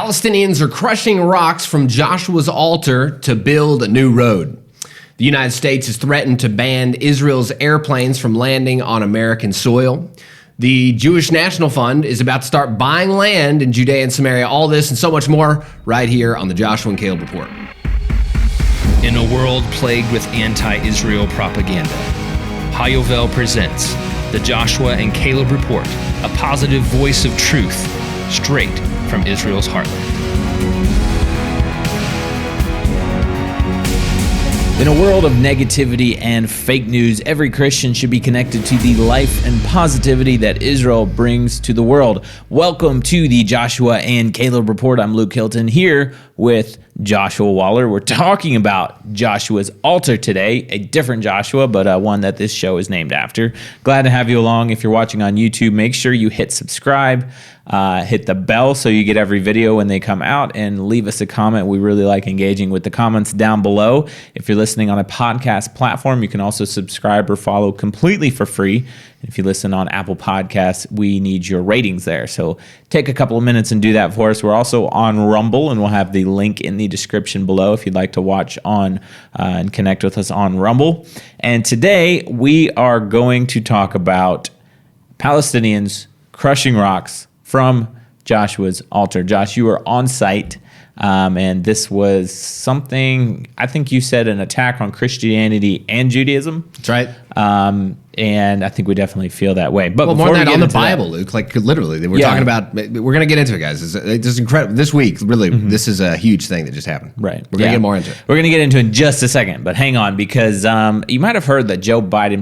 Palestinians are crushing rocks from Joshua's altar to build a new road. The United States has threatened to ban Israel's airplanes from landing on American soil. The Jewish National Fund is about to start buying land in Judea and Samaria. All this and so much more right here on the Joshua and Caleb Report. In a world plagued with anti-Israel propaganda, Hayovel presents the Joshua and Caleb Report, a positive voice of truth straight from Israel's heartland. In a world of negativity and fake news, every Christian should be connected to the life and positivity that Israel brings to the world. Welcome to the Joshua and Caleb Report. I'm Luke Hilton here with Joshua Waller. We're talking about Joshua's altar today, a different Joshua, but one that this show is named after. Glad to have you along. If you're watching on YouTube, make sure you hit subscribe, hit the bell so you get every video when they come out, and leave us a comment. We really like engaging with the comments down below. If you're listening on a podcast platform, you can also subscribe or follow completely for free. If you listen on Apple Podcasts, we need your ratings there. So take a couple of minutes and do that for us. We're also on Rumble, and we'll have the link in the description below if you'd like to watch on and connect with us on Rumble. And today we are going to talk about Palestinians crushing rocks from Joshua's altar. Josh, you were on site, and this was something, I think you said, an attack on Christianity and Judaism. That's right. And I think we definitely feel that way. But well, more than that, on the Bible, Luke, like literally, we're talking about, we're going to get into it, guys. It's incredible. This week, really, this is a huge thing that just happened. Right. We're going to get more into it. We're going to get into it in just a second, but hang on, because you might have heard that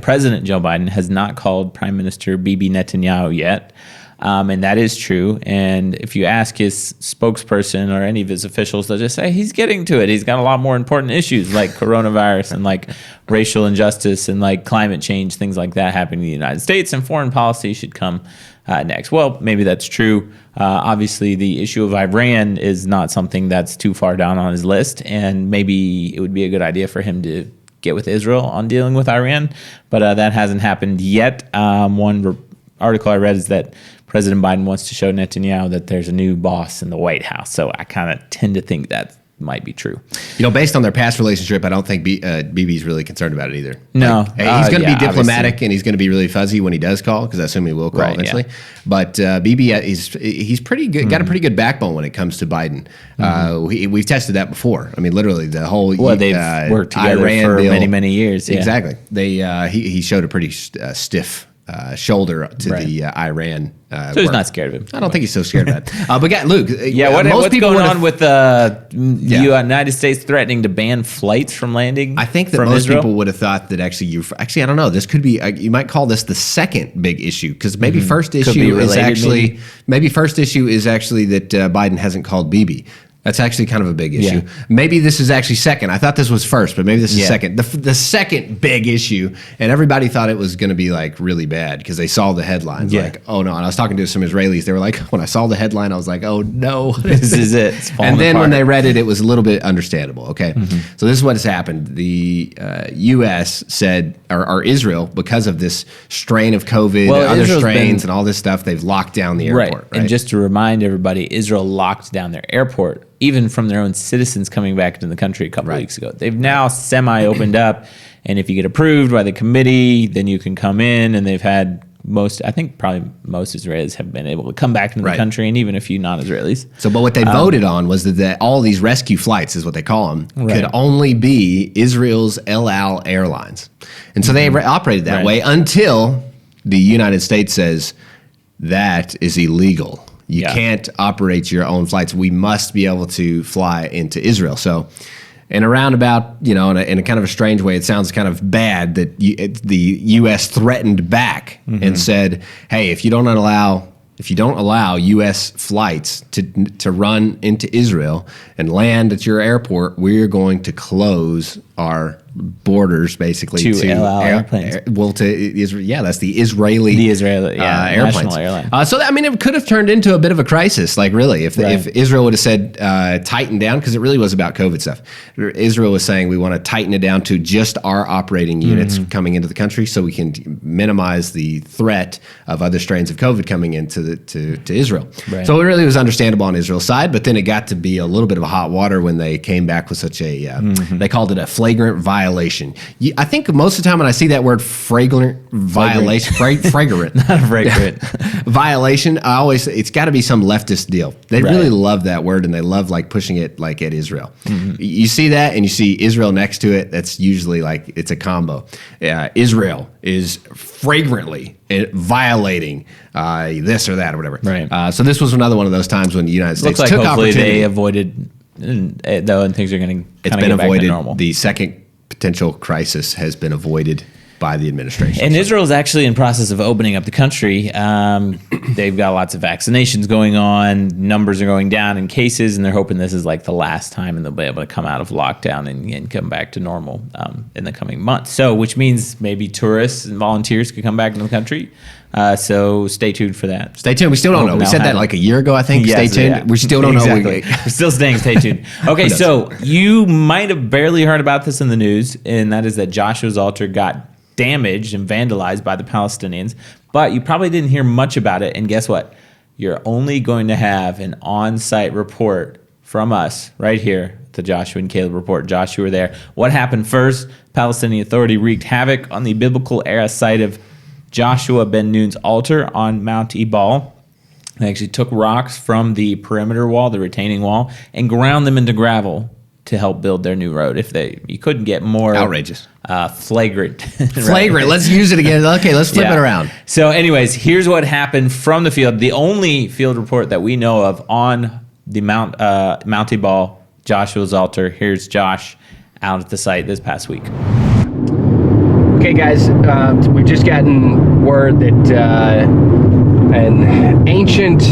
President Joe Biden, has not called Prime Minister Bibi Netanyahu yet. And that is true. And if you ask his spokesperson or any of his officials, they'll just say he's getting to it. He's got a lot more important issues like coronavirus and like racial injustice and like climate change, things like that happening in the United States, and foreign policy should come next. Well, maybe that's true. Obviously, the issue of Iran is not something that's too far down on his list, and maybe it would be a good idea for him to get with Israel on dealing with Iran, but that hasn't happened yet. One article I read is that President Biden wants to show Netanyahu that there's a new boss in the White House. So I kind of tend to think that might be true. You know, based on their past relationship, I don't think Bibi's really concerned about it either. No. Like, he's going to be diplomatic, obviously. And he's going to be really fuzzy when he does call, because I assume he will call eventually. Yeah. But Bibi, he's pretty good, got a pretty good backbone when it comes to Biden. We've tested that before. I mean, literally the whole they've worked together Iran for deal, many years. Yeah. Exactly. He showed a pretty stiff shoulder to the Iran. So he's not scared of him. I don't think he's so scared of that. But Luke, what's going on with the United States threatening to ban flights from landing? I think that most people would have thought that actually, I don't know. This could be, you might call this the second big issue, because maybe first issue is actually that Biden hasn't called Bibi. That's actually kind of a big issue. Yeah. Maybe this is actually second. I thought this was first, but maybe this is second. The second big issue, and everybody thought it was going to be like really bad because they saw the headlines. Yeah. Like, oh no. And I was talking to some Israelis. They were like, when I saw the headline, I was like, oh no. This is it. It's and then when they read it, it was a little bit understandable. Okay. So this is what has happened. The U.S. said, or Israel, because of this strain of COVID and other strains and all this stuff, they've locked down the airport. Right? And just to remind everybody, Israel locked down their airport, even from their own citizens coming back into the country a couple of weeks ago. They've now semi-opened up, and if you get approved by the committee, then you can come in, and they've had probably most Israelis have been able to come back into the country, and even a few non-Israelis. So, but what they voted on was that all these rescue flights, is what they call them, could only be Israel's El Al Airlines. And so they operated that way until the United States says that is illegal. You can't operate your own flights. We must be able to fly into Israel. So in a roundabout, in a kind of a strange way, it sounds kind of bad that the U.S. threatened back and said, hey, if you don't allow U.S. flights to run into Israel and land at your airport, we're going to close our borders, basically, to El Al airplanes. To Israel. Yeah, that's the Israeli airplanes. national airline. So I mean, it could have turned into a bit of a crisis. Like, really, if Israel would have said tighten down, because it really was about COVID stuff. Israel was saying we want to tighten it down to just our operating units coming into the country, so we can minimize the threat of other strains of COVID coming into to Israel. Right. So it really was understandable on Israel's side, but then it got to be a little bit of a hot water when they came back with such a they called it a flagrant violation. I think most of the time when I see that word flagrant violation, flagrant, not a flagrant violation, it's got to be some leftist deal. They really love that word, and they love like pushing it like at Israel. You see that, and you see Israel next to it. That's usually like it's a combo. Israel is flagrantly violating this or that or whatever. Right. So this was another one of those times when the United States looks like took hopefully opportunity. they avoided, though, and things are going to It's kind been of get avoided. back to normal. The second potential crisis has been avoided by the administration. And Israel is actually in process of opening up the country. They've got lots of vaccinations going on. Numbers are going down in cases, and they're hoping this is like the last time, and they'll be able to come out of lockdown and come back to normal in the coming months. So, which means maybe tourists and volunteers could come back into the country. So stay tuned for that. Stay tuned. We still don't know. We said that like a year ago, I think. Yes, Stay tuned. yeah. We still don't Exactly. know. We're still staying. Stay tuned. Okay, so you might have barely heard about this in the news, and that is that Joshua's altar got damaged and vandalized by the Palestinians, but you probably didn't hear much about it. And guess what? You're only going to have an on-site report from us right here, the Joshua and Caleb report. Josh, you were there. What happened first? Palestinian Authority wreaked havoc on the biblical era site of Joshua ben Nun's altar on Mt Ebal. They actually took rocks from the perimeter wall, the retaining wall, and ground them into gravel to help build their new road. You couldn't get more Outrageous. Flagrant. Flagrant. Let's use it again. Okay, let's flip it around. So anyways, here's what happened from the field. The only field report that we know of on the Mount Ebal, Joshua's altar. Here's Josh out at the site this past week. Okay, guys, we've just gotten word that an ancient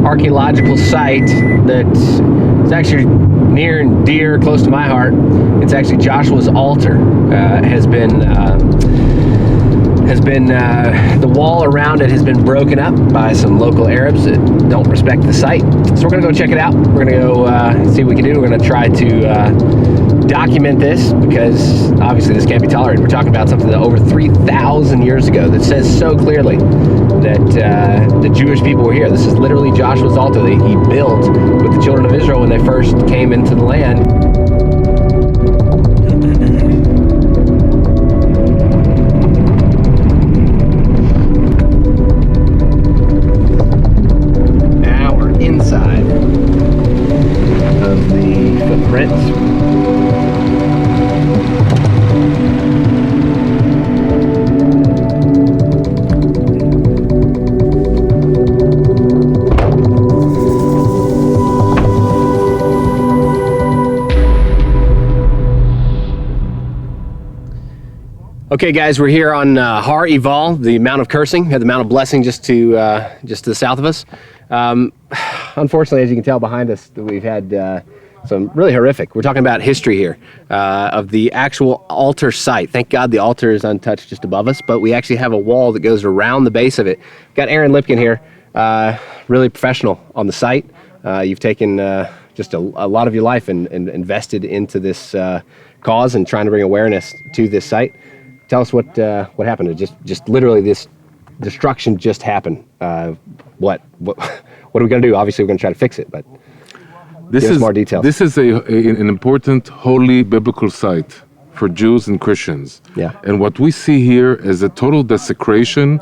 archaeological site that's actually near and dear, close to my heart. It's actually Joshua's altar. Has been the wall around it has been broken up by some local Arabs that don't respect the site. So we're gonna go check it out. We're gonna go see what we can do. We're gonna try to document this, because obviously this can't be tolerated. We're talking about something that over 3,000 years ago that says so clearly that the Jewish people were here. This is literally Joshua's altar that he built with the children of Israel when they first came into the land. Now we're inside of the footprints. Okay, guys, we're here on Har Ebal, the Mount of Cursing, the Mount of Blessing, just to the south of us. Unfortunately, as you can tell behind us, we've had some really horrific. We're talking about history here of the actual altar site. Thank God the altar is untouched just above us, but we actually have a wall that goes around the base of it. Got Aaron Lipkin here, really professional on the site. You've taken just a lot of your life and invested into this cause and trying to bring awareness to this site. Tell us what happened. It just literally this destruction just happened. What are we going to do? Obviously, we're going to try to fix it, but give us more details. This is an important holy biblical site for Jews and Christians. Yeah. And what we see here is a total desecration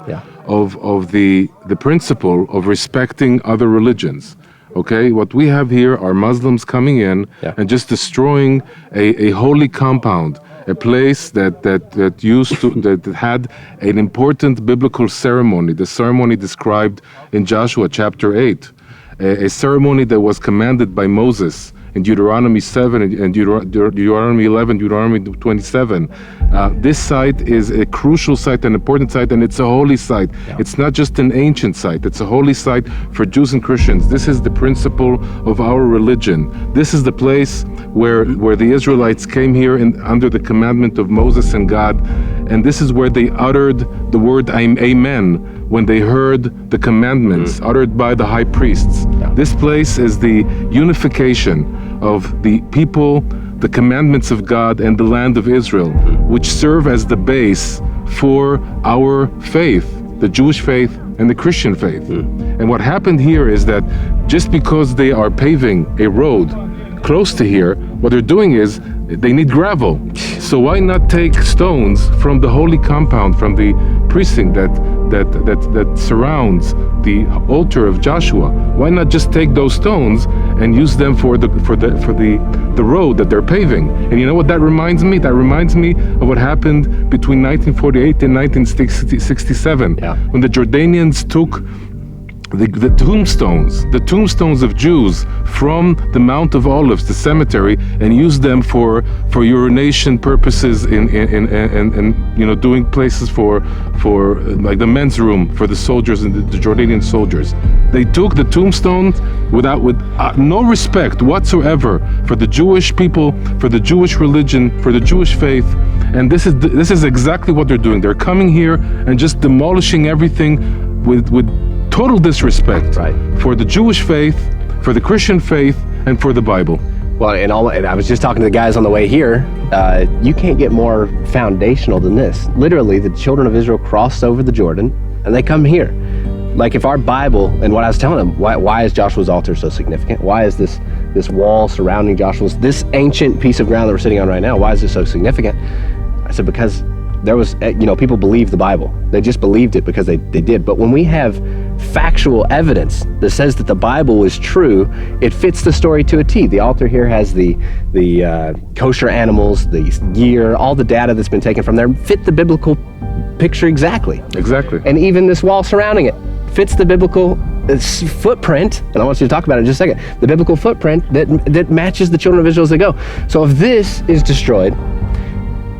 of the principle of respecting other religions. Okay, what we have here are Muslims coming in and just destroying a holy compound, a place that had an important biblical ceremony, the ceremony described in Joshua chapter 8, a ceremony that was commanded by Moses in Deuteronomy 7 and Deuteronomy 11, Deuteronomy 27. This site is a crucial site, an important site, and it's a holy site. Yeah. It's not just an ancient site, it's a holy site for Jews and Christians. This is the principle of our religion. This is the place where the Israelites came here under the commandment of Moses and God, and this is where they uttered the word Amen when they heard the commandments uttered by the high priests. This place is the unification of the people, the commandments of God, and the land of Israel, which serve as the base for our faith, the Jewish faith and the Christian faith. And what happened here is that just because they are paving a road close to here, what they're doing is they need gravel. So why not take stones from the holy compound, from the precinct that surrounds the altar of Joshua? Why not just take those stones and use them for the road that they're paving? And you know what that reminds me? That reminds me of what happened between 1948 and 1967, when the Jordanians took the tombstones of Jews from the Mount of Olives, the cemetery, and used them for urination purposes in doing places for like the men's room for the soldiers and the Jordanian soldiers. They took the tombstones with no respect whatsoever for the Jewish people, for the Jewish religion, for the Jewish faith. And this is exactly what they're doing. They're coming here and just demolishing everything with total disrespect for the Jewish faith, for the Christian faith, and for the Bible. Well, and I was just talking to the guys on the way here. You can't get more foundational than this. Literally, the children of Israel crossed over the Jordan, and they come here. Like if our Bible, and what I was telling them, why is Joshua's altar so significant? Why is this wall surrounding Joshua's, this ancient piece of ground that we're sitting on right now, why is this so significant? I said, because there was, people believed the Bible. They just believed it because they did. But when we have factual evidence that says that the Bible is true, it fits the story to a T. The altar here has the kosher animals, the year, all the data that's been taken from there fit the biblical picture exactly. Exactly. And even this wall surrounding it fits the biblical footprint, and I want you to talk about it in just a second, the biblical footprint that matches the children of Israel as they go. So if this is destroyed,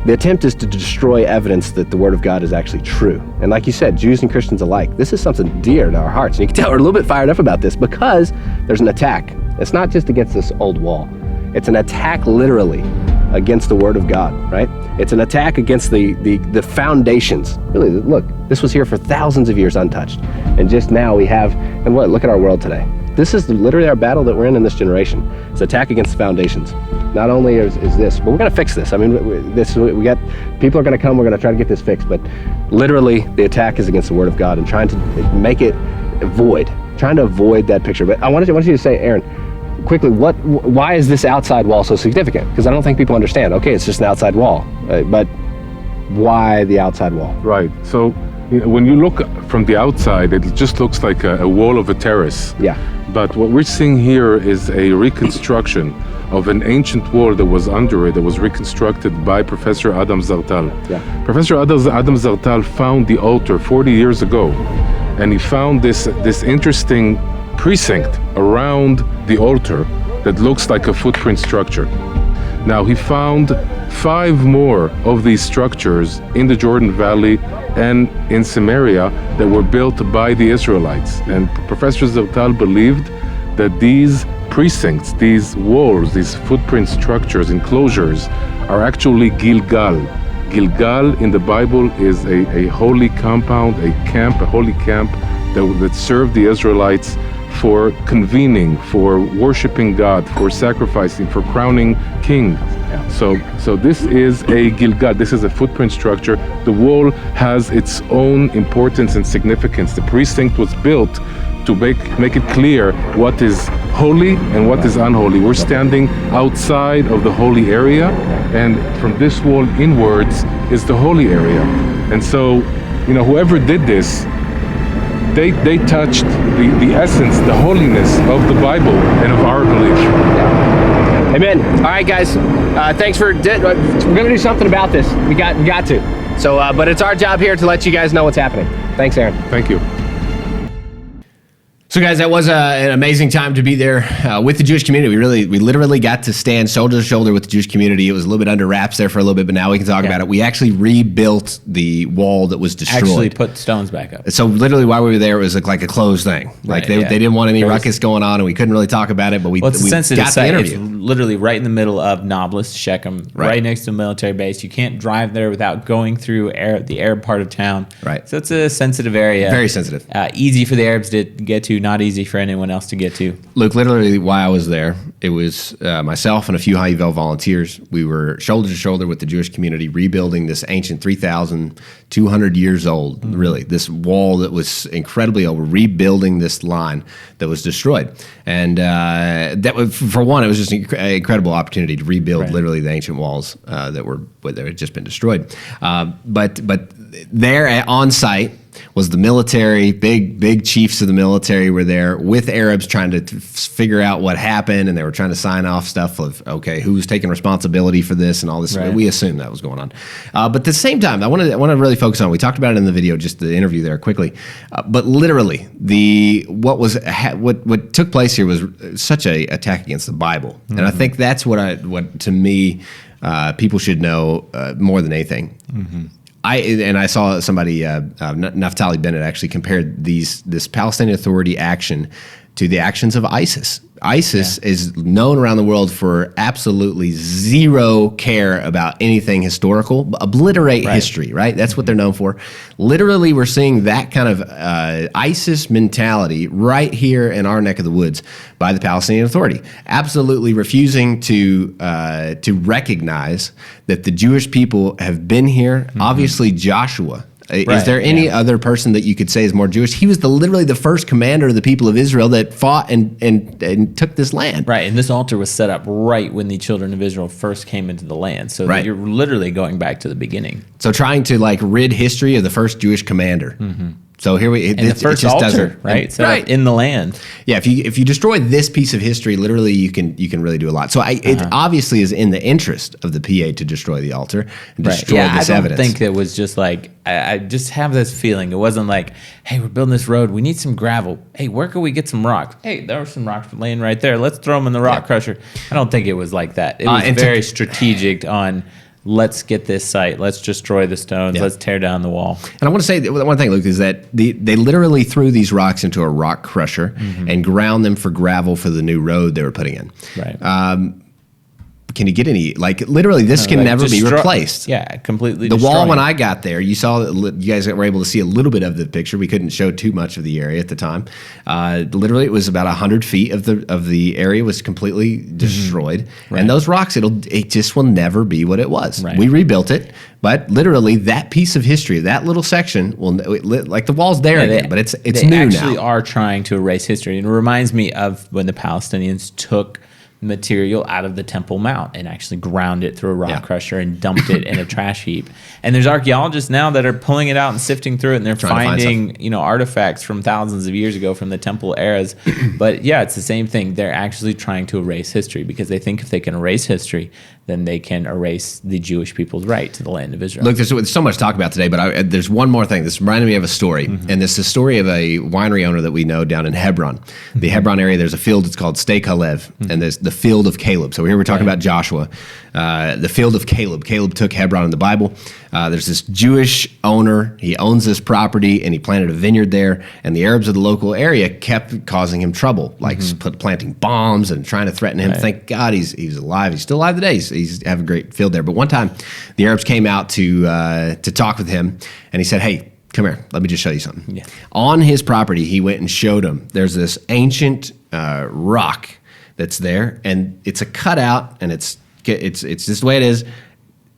the attempt is to destroy evidence that the Word of God is actually true. And like you said, Jews and Christians alike, this is something dear to our hearts. And you can tell we're a little bit fired up about this because there's an attack. It's not just against this old wall. It's an attack literally against the Word of God, right? It's an attack against the foundations. Really, look, this was here for thousands of years untouched. And just now we have, and look at our world today. This is literally our battle that we're in this generation. It's an attack against the foundations. Not only is this, but we're going to fix this. I mean, people are going to come, we're going to try to get this fixed, but literally the attack is against the Word of God and trying to make it void, trying to avoid that picture. But I want you to say, Aaron, quickly, why is this outside wall so significant? Because I don't think people understand. Okay, it's just an outside wall, but why the outside wall? Right. So when you look from the outside, it just looks like a wall of a terrace. Yeah. But what we're seeing here is a reconstruction of an ancient wall that was under it, that was reconstructed by Professor Adam Zartal. Yeah. Professor Adam Zartal found the altar 40 years ago, and he found this interesting precinct around the altar that looks like a footprint structure. Now, he found 5 more of these structures in the Jordan Valley and in Samaria that were built by the Israelites. And Professor Zartal believed that these precincts, these walls, these footprint structures, enclosures, are actually Gilgal. Gilgal in the Bible is a holy compound, a holy camp that served the Israelites for convening, for worshiping God, for sacrificing, for crowning king. So this is a Gilgal, this is a footprint structure. The wall has its own importance and significance. The precinct was built to make it clear what is holy and what is unholy. We're standing outside of the holy area, and from this wall inwards is the holy area. And so, whoever did this, they touched the essence, the holiness of the Bible and of our belief. Amen. All right, guys. Thanks for. We're going to do something about this. We got to. So, but it's our job here to let you guys know what's happening. Thanks, Aaron. Thank you. So, guys, that was an amazing time to be there with the Jewish community. We literally got to stand shoulder to shoulder with the Jewish community. It was a little bit under wraps there for a little bit, but now we can talk about it. We actually rebuilt the wall that was destroyed. Actually put stones back up. So literally while we were there, it was like a closed thing. Like they didn't want any ruckus going on, and we couldn't really talk about it, but we got the interview. It's literally right in the middle of Nablus, Shechem, right next to a military base. You can't drive there without going through the Arab part of town. Right. So it's a sensitive area. Very sensitive. Easy for the Arabs to get to, not easy for anyone else to get to. Luke, literally while I was there, it was myself and a few High Eval volunteers. We were shoulder to shoulder with the Jewish community rebuilding this ancient 3,200 years old, really, this wall that was incredibly old. We're rebuilding this line that was destroyed. And that was, for one, it was just an incredible opportunity to rebuild literally the ancient walls that had just been destroyed. But there on site was the military, big chiefs of the military were there with Arabs trying to figure out what happened, and they were trying to sign off stuff of, okay, who's taking responsibility for this and all this. We assumed that was going on. But at the same time, I want to really focus on, we talked about it in the video, just the interview there quickly, but literally what took place here was such a attack against the Bible. And I think that's what to me, people should know more than anything. I saw somebody, Naftali Bennett, actually compared this Palestinian Authority action to the actions of ISIS. ISIS is known around the world for absolutely zero care about anything historical, obliterate history, right? That's what they're known for. Literally, we're seeing that kind of ISIS mentality right here in our neck of the woods by the Palestinian Authority, absolutely refusing to recognize that the Jewish people have been here. Obviously, Joshua. Is there any other person that you could say is more Jewish? He was literally the first commander of the people of Israel that fought and took this land. Right, and this altar was set up right when the children of Israel first came into the land. So you're literally going back to the beginning. So trying to rid history of the first Jewish commander. So here the first altar, right? Set up in the land. Yeah, if you destroy this piece of history, literally you can really do a lot. So it obviously is in the interest of the PA to destroy the altar and destroy this evidence. I don't think it was just I just have this feeling. It wasn't like, hey, we're building this road. We need some gravel. Hey, where can we get some rocks? Hey, there were some rocks laying right there. Let's throw them in the rock crusher. I don't think it was like that. It was very strategic on, let's get this site. Let's destroy the stones. Let's tear down the wall. And I want to say one thing, Luke, is that they literally threw these rocks into a rock crusher and ground them for gravel for the new road they were putting in. Right. Can you get any, literally this can never be replaced. Yeah, completely The wall, when I got there, you saw, you guys were able to see a little bit of the picture. We couldn't show too much of the area at the time. Literally, it was about 100 feet of the area was completely destroyed. And those rocks, it just will never be what it was. We rebuilt it, but literally that piece of history, that little section, the wall's there again, but it's new now. They actually are trying to erase history. And it reminds me of when the Palestinians took material out of the Temple Mount and actually ground it through a rock crusher and dumped it in a trash heap. And there's archaeologists now that are pulling it out and sifting through it, and they're finding artifacts from thousands of years ago from the temple eras. But yeah, it's the same thing. They're actually trying to erase history because they think if they can erase history, then they can erase the Jewish people's right to the land of Israel. Look, there's so much to talk about today, but there's one more thing. This reminded me of a story, and this is a story of a winery owner that we know down in Hebron. The Hebron area, there's a field, it's called Stei Kalev, and there's the field of Caleb. So here we're talking about Joshua, the field of Caleb. Caleb took Hebron in the Bible. There's this Jewish owner. He owns this property, and he planted a vineyard there, and the Arabs of the local area kept causing him trouble, planting bombs and trying to threaten him. Thank God he's alive. He's still alive today. He's have a great field there. But one time, the Arabs came out to talk with him, and he said, "Hey, come here. Let me just show you something." Yeah. On his property, he went and showed him. There's this ancient rock that's there, and it's a cutout, and it's just the way it is.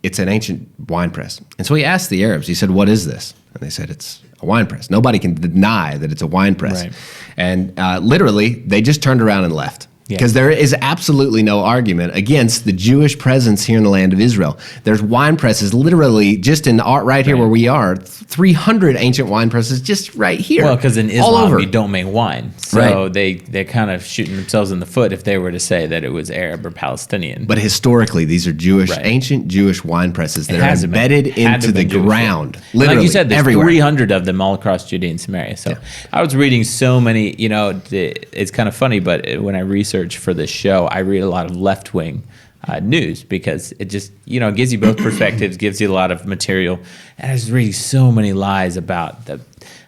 It's an ancient wine press. And so he asked the Arabs. He said, "What is this?" And they said, "It's a wine press." Nobody can deny that it's a wine press. Right. And literally, they just turned around and left. Because there is absolutely no argument against the Jewish presence here in the land of Israel. There's wine presses literally just in right here where we are, 300 ancient wine presses just right here. Well, because in Islam, you don't make wine. So they're kind of shooting themselves in the foot if they were to say that it was Arab or Palestinian. But historically, these are Jewish, ancient Jewish wine presses that are embedded into the ground. Literally, like you said, there's everywhere. 300 of them all across Judea and Samaria. So I was reading so many, it's kind of funny, but when I research for this show, I read a lot of left-wing news because it just, gives you both perspectives, gives you a lot of material. And I was reading so many lies about the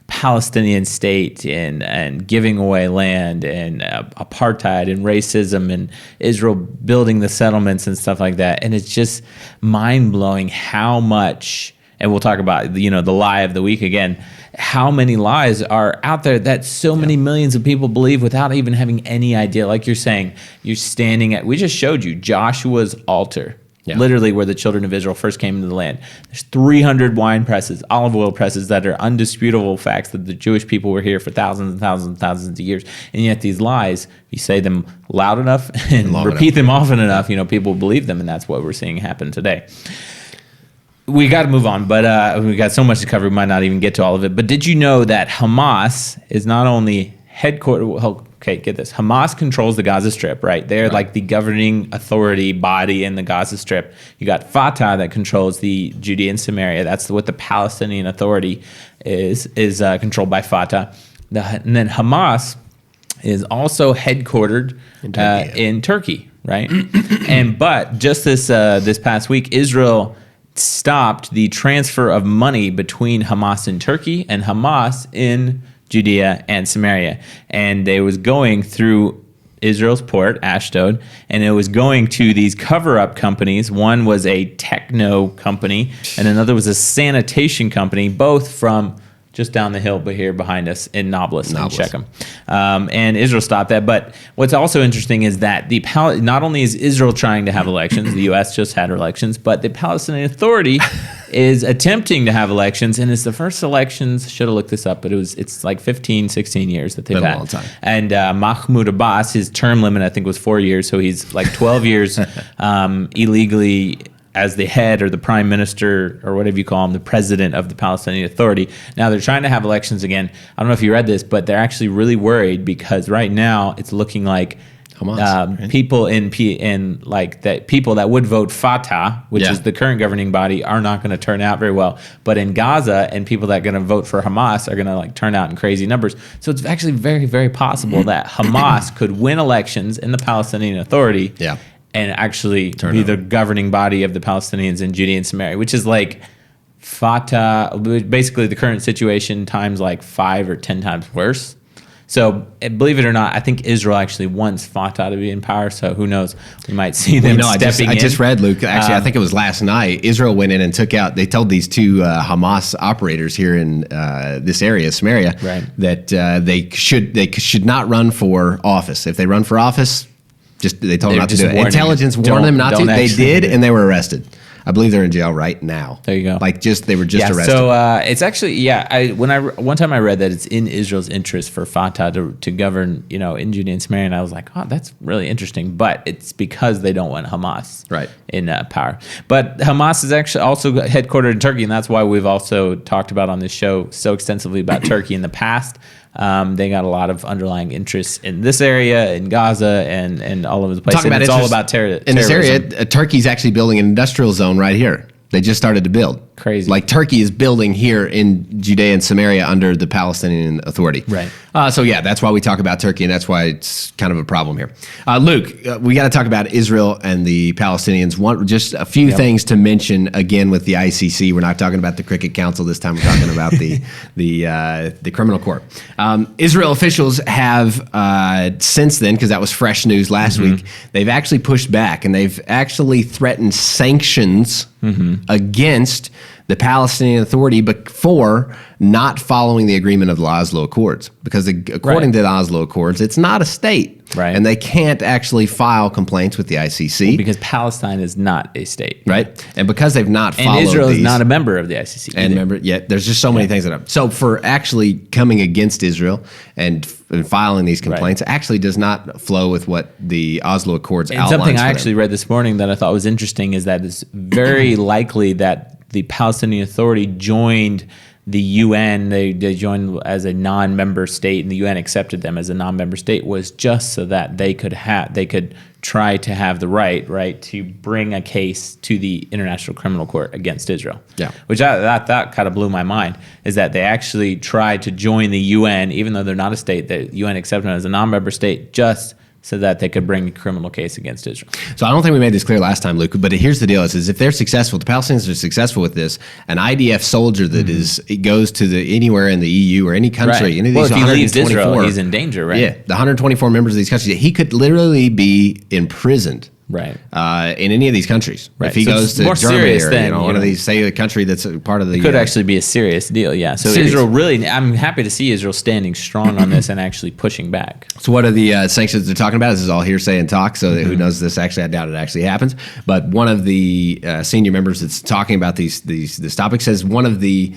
Palestinian state and giving away land and apartheid and racism and Israel building the settlements and stuff like that. And it's just mind-blowing how much, and we'll talk about, the lie of the week again, how many lies are out there that so many millions of people believe without even having any idea. Like you're saying, you're standing at, we just showed you Joshua's altar, literally where the children of Israel first came into the land. There's 300 wine presses, olive oil presses that are undisputable facts that the Jewish people were here for thousands and thousands and thousands of years. And yet these lies, if you say them loud enough and repeat them often enough, people believe them. And that's what we're seeing happen today. We got to move on, but we got so much to cover, we might not even get to all of it. But did you know that Hamas is not only headquartered? Okay, get this. Hamas controls the Gaza Strip, right? They're like the governing authority body in the Gaza Strip. You got Fatah that controls the Judea and Samaria. That's what the Palestinian Authority is controlled by Fatah. And then Hamas is also headquartered in Turkey, right? But just this past week, Israel stopped the transfer of money between Hamas in Turkey and Hamas in Judea and Samaria. And it was going through Israel's port, Ashdod, and it was going to these cover-up companies. One was a techno company, and another was a sanitation company, both from just down the hill, but here behind us in Nablus. In Shechem. And Israel stopped that. But what's also interesting is that not only is Israel trying to have elections, the U.S. just had elections, but the Palestinian Authority is attempting to have elections, and it's the first elections, should have looked this up, but it's like 15, 16 years that they've had. A long time. And Mahmoud Abbas, his term limit, I think, was 4 years, so he's like 12 years illegally as the head or the prime minister or whatever you call him, the president of the Palestinian Authority. Now they're trying to have elections again. I don't know if you read this, but they're actually really worried because right now it's looking like Hamas, people people that would vote Fatah, which is the current governing body, are not going to turn out very well. But in Gaza, and people that are going to vote for Hamas are going to turn out in crazy numbers. So it's actually very, very possible that Hamas could win elections in the Palestinian Authority. And actually be the governing body of the Palestinians in Judea and Samaria, which is like Fatah, basically the current situation times like 5 or 10 times worse. So believe it or not, I think Israel actually wants Fatah to be in power. So who knows? We might see them stepping in. I just read, Luke, actually, I think it was last night, Israel went in and took out, they told these two Hamas operators here in this area, Samaria, that they should not run for office. If they run for office, they told them not to do it. Intelligence warned them not to. They did, and they were arrested. I believe they're in jail right now. There you go. They were just arrested. So it's actually, one time I read that it's in Israel's interest for Fatah to govern, in Judea and Samaria, and I was like, oh, that's really interesting. But it's because they don't want Hamas in power. But Hamas is actually also headquartered in Turkey, and that's why we've also talked about on this show so extensively about Turkey in the past. They got a lot of underlying interests in this area, in Gaza, and all over the place. It's all about terrorism. In this area, Turkey's actually building an industrial zone right here. They just started to build. Crazy. Like Turkey is building here in Judea and Samaria under the Palestinian Authority. Right. That's why we talk about Turkey, and that's why it's kind of a problem here. Luke, we got to talk about Israel and the Palestinians. Just a few things to mention again with the ICC. We're not talking about the Cricket Council this time. We're talking about the criminal court. Israel officials have since then, because that was fresh news last week, they've actually pushed back, and they've actually threatened sanctions against the Palestinian Authority, but for not following the agreement of the Oslo Accords. Because according to the Oslo Accords, it's not a state. Right. And they can't actually file complaints with the ICC. Because Palestine is not a state. Right. And because they've not followed And Israel is these, not a member of the ICC. and remember, there's just so many things that are. So for actually coming against Israel and filing these complaints actually does not flow with what the Oslo Accords outlines. And something I for them. actually read this morning that I thought was interesting is that it's very likely that the Palestinian Authority joined the UN. They joined as a non-member state, and the UN accepted them as a non-member state, was just so that they could try to have the right to bring a case to the International Criminal Court against Israel. Yeah. Which that kind of blew my mind, is that they actually tried to join the UN, even though they're not a state. The UN accepted them as a non-member state just so that they could bring a criminal case against Israel. So I don't think we made this clear last time, Luke, but here's the deal is if they're successful, the Palestinians are successful with this, an IDF soldier that it goes to anywhere in the EU or any country, any of these if he leaves 124, Israel, he's in danger, right? Yeah, the 124 members of these countries, he could literally be imprisoned. Right. In any of these countries. Right. If he So goes it's to more Germany serious or than, one of these, say a country that's a part of the... It could actually be a serious deal, yeah. So Serious. Israel really, I'm happy to see Israel standing strong on this and actually pushing back. So what are the sanctions they're talking about? This is all hearsay and talk, so who knows this actually? I doubt it actually happens. But one of the senior members that's talking about this topic says one of the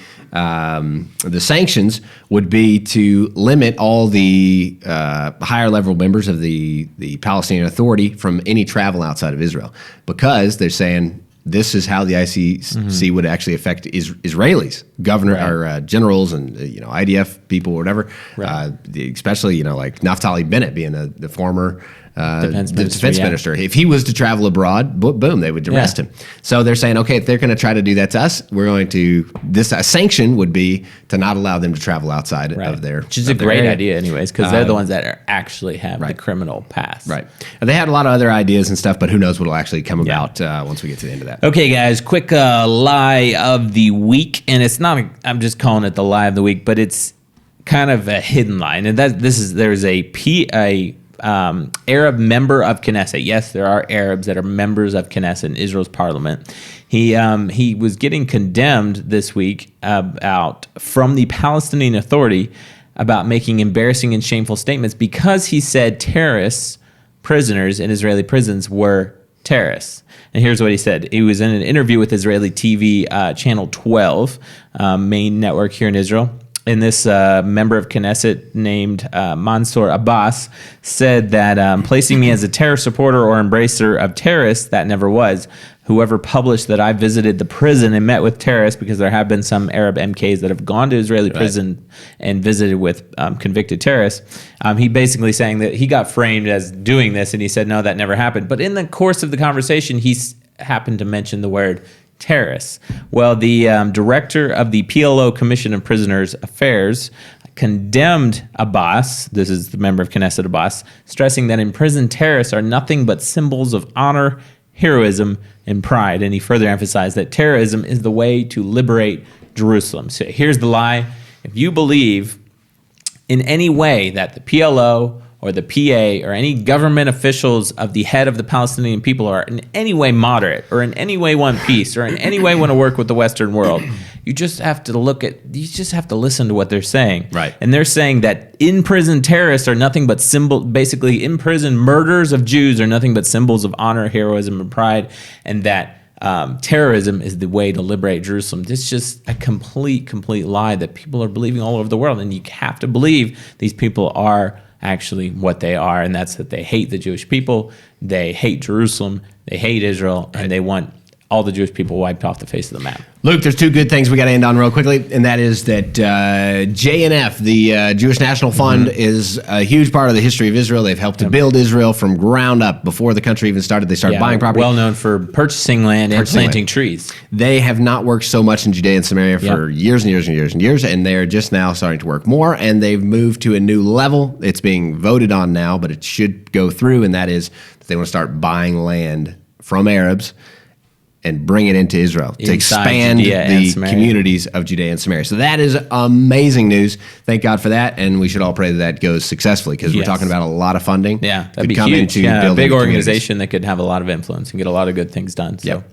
sanctions would be to limit all the higher level members of the Palestinian Authority from any travel outside of Israel, because they're saying this is how the ICC would actually affect Israelis, or generals and IDF people or whatever. Especially like Naftali Bennett being the former defense minister. If he was to travel abroad, boom, they would arrest him. So they're saying, okay, if they're going to try to do that to us, we're going to. This sanction would be to not allow them to travel outside of their. Which is a great idea, anyways, because they're the ones that actually have the criminal past. Right. And they had a lot of other ideas and stuff, but who knows what will actually come about once we get to the end of that. Okay, guys, quick lie of the week, and it's not. I'm just calling it the lie of the week, but it's kind of a hidden lie, and there's a Arab member of Knesset. Yes, there are Arabs that are members of Knesset in Israel's parliament. He was getting condemned this week from the Palestinian Authority about making embarrassing and shameful statements because he said prisoners in Israeli prisons were terrorists. And here's what he said. He was in an interview with Israeli TV Channel 12, main network here in Israel. And this member of Knesset named Mansour Abbas said that placing me as a terror supporter or embracer of terrorists, that never was. Whoever published that I visited the prison and met with terrorists, because there have been some Arab MKs that have gone to Israeli prison and visited with convicted terrorists. He basically saying that he got framed as doing this, and he said, no, that never happened. But in the course of the conversation, he happened to mention the word terrorists. Well, the director of the PLO Commission of Prisoners Affairs condemned Abbas, this is the member of Knesset Abbas, stressing that imprisoned terrorists are nothing but symbols of honor, heroism, and pride. And he further emphasized that terrorism is the way to liberate Jerusalem. So here's the lie. If you believe in any way that the PLO or the PA or any government officials of the head of the Palestinian people are in any way moderate or in any way want peace or in any way want to work with the Western world, you just have to listen to what they're saying. Right. And they're saying that in-prison terrorists are nothing but basically in-prison murders of Jews are nothing but symbols of honor, heroism, and pride, and that terrorism is the way to liberate Jerusalem. It's just a complete lie that people are believing all over the world, and you have to believe these people are actually what they are, and that's that they hate the Jewish people, they hate Jerusalem, they hate Israel, and they want all the Jewish people wiped off the face of the map. Luke, there's two good things we got to end on real quickly, and that is that JNF, the Jewish National Fund, is a huge part of the history of Israel. They've helped to build Israel from ground up. Before the country even started, they started buying property. Well known for purchasing land and planting trees. They have not worked so much in Judea and Samaria for years and years and years and years, and they're just now starting to work more, and they've moved to a new level. It's being voted on now, but it should go through, and that is that they want to start buying land from Arabs and bring it into Israel to expand the communities of Judea and Samaria. So that is amazing news. Thank God for that, and we should all pray that that goes successfully, because we're talking about a lot of funding. Yeah, that'd be huge. A big organization that could have a lot of influence and get a lot of good things done. So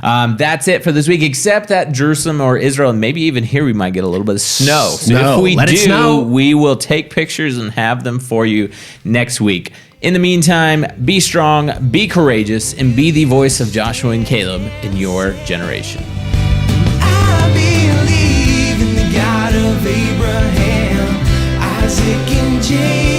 that's it for this week, except that Jerusalem or Israel, and maybe even here we might get a little bit of snow. If we we will take pictures and have them for you next week. In the meantime, be strong, be courageous, and be the voice of Joshua and Caleb in your generation. I believe in the God of Abraham, Isaac, and Jacob.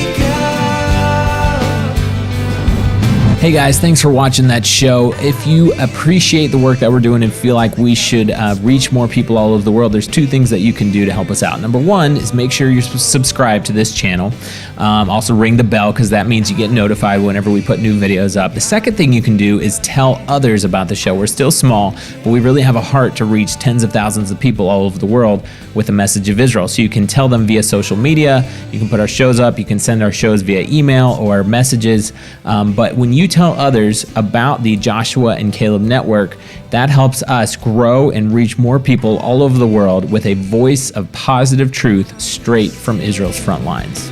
Hey guys, thanks for watching that show. If you appreciate the work that we're doing and feel like we should reach more people all over the world, there's two things that you can do to help us out. Number one is make sure you're subscribed to this channel. Also ring the bell, because that means you get notified whenever we put new videos up. The second thing you can do is tell others about the show. We're still small, but we really have a heart to reach tens of thousands of people all over the world with a message of Israel. So you can tell them via social media, you can put our shows up, you can send our shows via email or messages. But when you tell others about the Joshua and Caleb Network, that helps us grow and reach more people all over the world with a voice of positive truth straight from Israel's front lines.